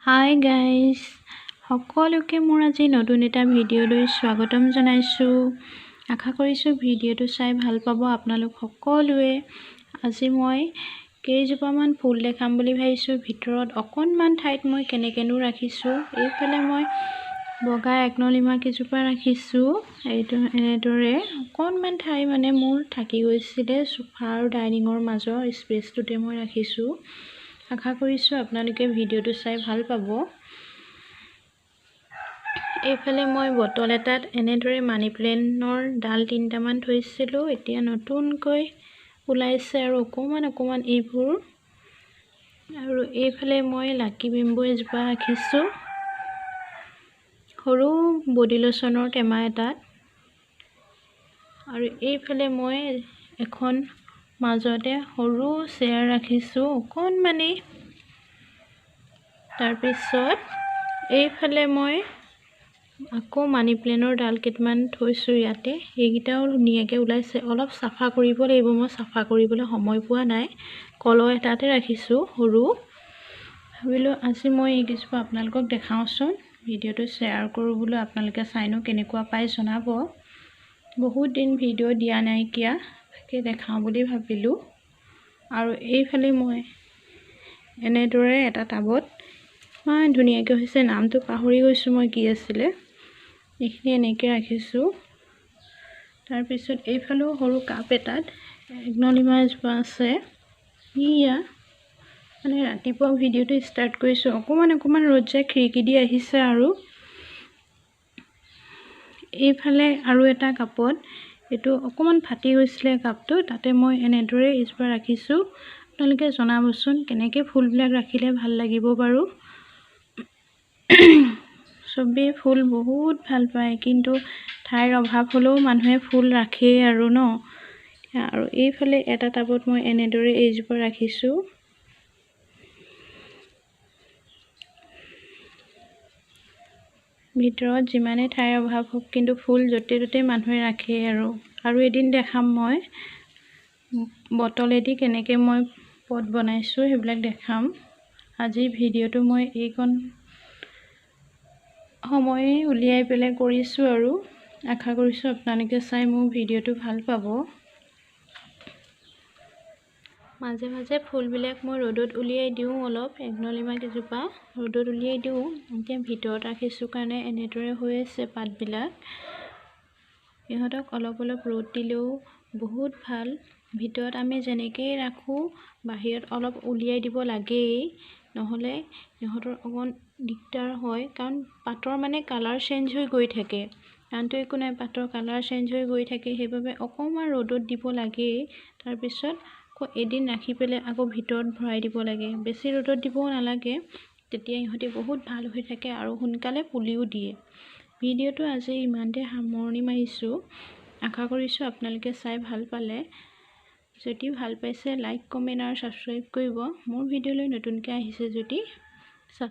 Hi guys, সকলোকে মোৰ আজি নতুন এটা ভিডিঅ'লৈ স্বাগতম জনাইছোঁ। আশা কৰিছোঁ ভিডিঅ'টো চাই ভাল পাব আপোনালোক সকলোৱে। আজি মই কেইজোপামান ফুল দেখাম বুলি ভাবিছোঁ। ভিতৰত অকণমান ঠাইত মই কেনেকেনো ৰাখিছোঁ। এইফালে মই বগা একনলিমা কেইজোপা ৰাখিছোঁ। এইটো এনেদৰে অকণমান ঠাই মানে মোৰ থাকি গৈছিলে সোফা আৰু ডাইনিঙৰ মাজৰ স্পেচটোতে মই ৰাখিছোঁ। আশা কৰিছোঁ আপোনালোকে ভিডিঅ'টো চাই ভাল পাব। এইফালে মই বটল এটাত এনেদৰে মানি প্লেণ্টৰ ডাল 3টামান থৈছিলোঁ। এতিয়া নতুনকৈ ওলাইছে আৰু অকণমান এইবোৰ। আৰু এইফালে মই লাকি বেম্বু এজোপা ৰাখিছোঁ সৰু বডি লোচনৰ টেমা এটাত। আৰু এইফালে মই এখন মাজতে সৰু চেয়াৰ ৰাখিছোঁ অকণমানি। তাৰপিছত এইফালে মই আকৌ মানি প্লেণ্টৰ ডাল কেইটামান থৈছোঁ ইয়াতে। এইকেইটাও ধুনীয়াকৈ ওলাইছে। অলপ চাফা কৰিব লাগিব, মই চাফা কৰিবলৈ সময় পোৱা নাই। কলহ এটাতে ৰাখিছোঁ সৰু। ভাবিলোঁ আজি মই এইকেইজোপা আপোনালোকক দেখাওঁচোন, ভিডিঅ'টো শ্বেয়াৰ কৰোঁ বোলো। আপোনালোকে চাইনো কেনেকুৱা পাই জনাব। বহুত দিন ভিডিঅ' দিয়া নাইকিয়া, তাকে দেখাওঁ বুলি ভাবিলোঁ। আৰু এইফালে মই এনেদৰে এটা টাবত ইমান ধুনীয়াকৈ হৈছে, নামটো পাহৰি গৈছোঁ মই কি আছিলে। এইখিনি এনেকৈ ৰাখিছোঁ। তাৰপিছত এইফালেও সৰু কাপ এটাত একনলিমা এজোপা আছে। ইয়া মানে ৰাতিপুৱা ভিডিঅ'টো ষ্টাৰ্ট কৰিছোঁ। অকণমান ৰ'দ যায় খিৰিকী দি আহিছে। আৰু এইফালে আৰু এটা কাপত, এইটো অকণমান ফাটি গৈছিলে কাপটো, তাতে মই এনেদৰে এজোপা ৰাখিছোঁ। আপোনালোকে জনাবচোন কেনেকৈ ফুলবিলাক ৰাখিলে ভাল লাগিব বাৰু। চবেই ফুল বহুত ভাল পায়, কিন্তু ঠাইৰ অভাৱ হ'লেও মানুহে ফুল ৰাখেই আৰু ন। আৰু এইফালে এটা টাবত মই এনেদৰে এইজোপা ৰাখিছোঁ। ভিতৰত যিমানে ঠাইৰ অভাৱ হওক, কিন্তু ফুল য'তে ত'তে মানুহে ৰাখেই আৰু এদিন দেখাম মই বটলেদি কেনেকৈ মই পট বনাইছোঁ, সেইবিলাক দেখাম। আজি ভিডিঅ'টো মই এইকণ সময়ে উলিয়াই পেলাই কৰিছোঁ আৰু আশা কৰিছোঁ আপোনালোকে চাই মোৰ ভিডিঅ'টো ভাল পাব। মাজে মাজে ফুলবিলাক মই ৰ'দত উলিয়াই দিওঁ। অলপ একনলিমা কেইজোপা ৰ'দত উলিয়াই দিওঁ। এতিয়া ভিতৰত ৰাখিছোঁ কাৰণে এনেদৰে হৈ আছে পাতবিলাক। ইহঁতক অলপ ৰ'দ দিলেও বহুত ভাল। ভিতৰত আমি যেনেকৈ ৰাখোঁ, বাহিৰত অলপ উলিয়াই দিব লাগেই, নহ'লে ইহঁতৰ অকণ দিগদাৰ হয়। কাৰণ পাতৰ মানে কালাৰ চেঞ্জ হৈ গৈ থাকে। কাৰণটো একো নাই, পাতৰ কালাৰ চেঞ্জ হৈ গৈ থাকে, সেইবাবে অকণমান ৰ'দত দিব লাগেই। তাৰপিছত আকৌ এদিন ৰাখি পেলাই আকৌ ভিতৰত ভৰাই দিব লাগে। বেছি ৰ'দত দিবও নালাগে, তেতিয়া ইহঁতি বহুত ভাল হৈ থাকে আৰু সোনকালে পুলিও দিয়ে। ভিডিঅ'টো আজি ইমানতে সামৰণি মাৰিছোঁ। আশা কৰিছোঁ আপোনালোকে চাই ভাল পালে। যদি ভাল পাইছে লাইক, কমেণ্ট আৰু ছাবস্ক্ৰাইব কৰিব। মোৰ ভিডিঅ'লৈ নতুনকৈ আহিছে যদি